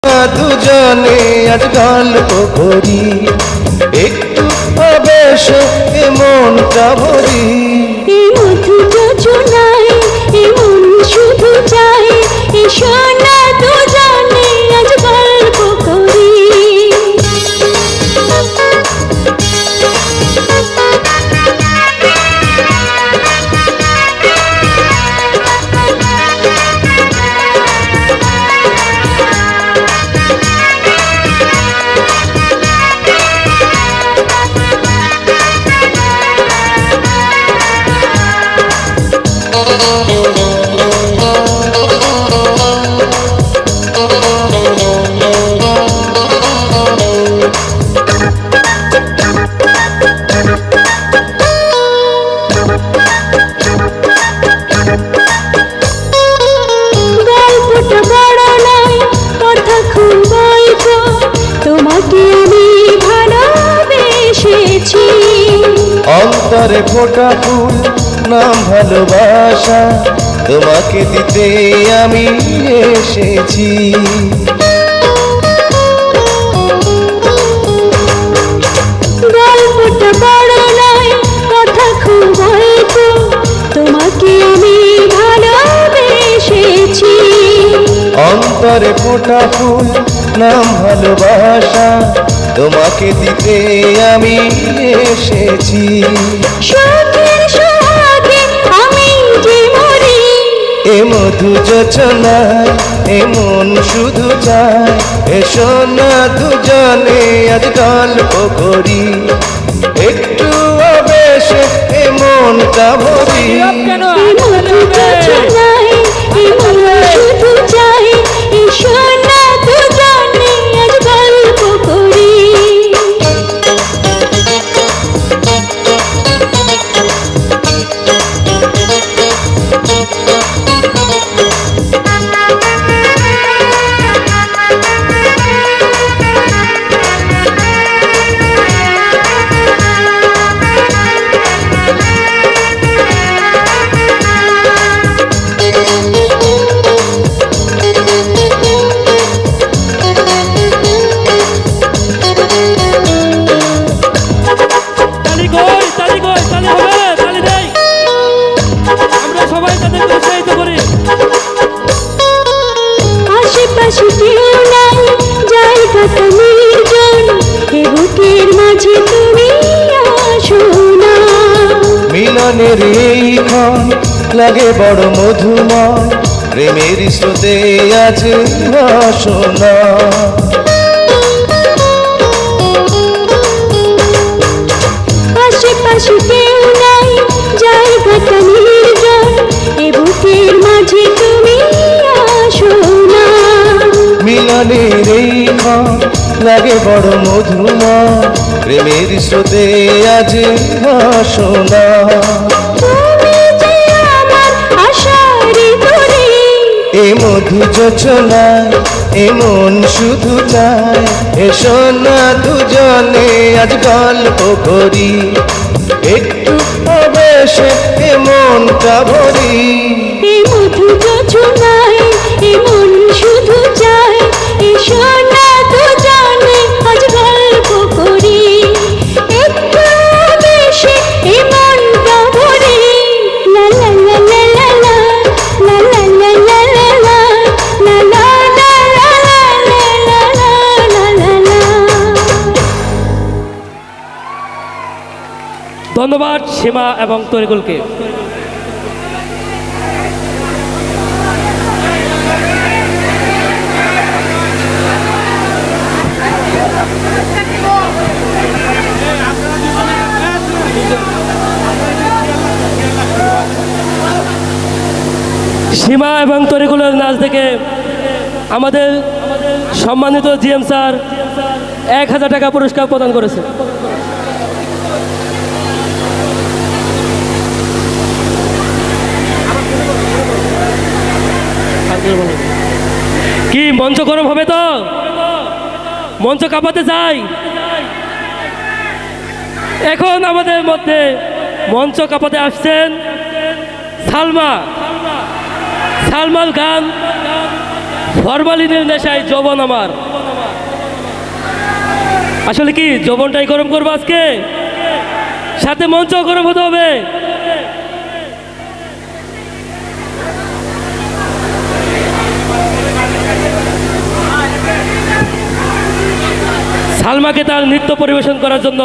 দুজনে আজ গল্প করি, একটু আবেশ মনটা ভরি। এই মধু যোজনায় এমন শুধু চাই, এসো না দুজনে আজ গল্প করি। অন্তরে ফোটা ফুল নাম ভালোবাসা, তোমাকে দিতে আমি এসেছি। গল্পটা বড় নয়, কথা খুব অল্প, তোমাকে আমি ভালোবেসেছি। অন্তরে ফোটা ফুল নাম ভালোবাসা, তোমাকে দিতে আমি এসেছি। সুখের সোহাগে আমি যে মরি, এ মধু যোজনায় এমন শুধু চায়, এসো না দুজনে আজ গল্প করি, একটু আবেশে মনটা ভরি। এই মধু যোজনায় এমন শুধু চাই, এসো না দুজনে আজ গল্প করি। আশেপাশে কেউ নাই, জায়গাটা নির্জন, এ বুকের মাঝে তুমি আসো না। মিলনের এই ক্ষণ লাগে বড় মধুময়, প্রেমের স্রোতে আছে বাসনা। আশেপাশে কেউ নাই, জায়গাটা নির্জন, এ বুকের মাঝে তুমি আসো না। মিলনের এই ক্ষণ লাগে বড় মধুময়, প্রেমের স্রোতে আজ বাসনা। তুমি যে আমার আশার তরি, এ মধু যোজনায় এমন শুধু চায়, এসো না দুজনে আজ গল্প করি, একটু আবেশে মনটা ভরি। এই মধু যোজনায় এমন শুধু চাই, এসো না দুজনে আজ গল্প করি, একটু বেশি মনটা ভরি। লা লা লা লা লা লা লা লা লা লা লা লা লা লা লা লা লা। ধন্যবাদ সীমা এবং তরিকুলকে। সীমা এবং তরিকুলের নাচ থেকে আমাদের সম্মানিত জিএম স্যার 1000 টাকা পুরস্কার প্রদান করেছে। কি মঞ্চ গরম হবে তো? মঞ্চ কাঁপাতে চাই। এখন আমাদের মধ্যে মঞ্চ কাঁপাতে আসছেন সালমা। সালমাল গান ফরমালিনের নেশায় যৌবন আমার। আসলে কি যৌবনটাই গরম করবো আজকে, সাথে মঞ্চ গরম হতে হবে। সালমাকে তার নৃত্য পরিবেশন করার জন্য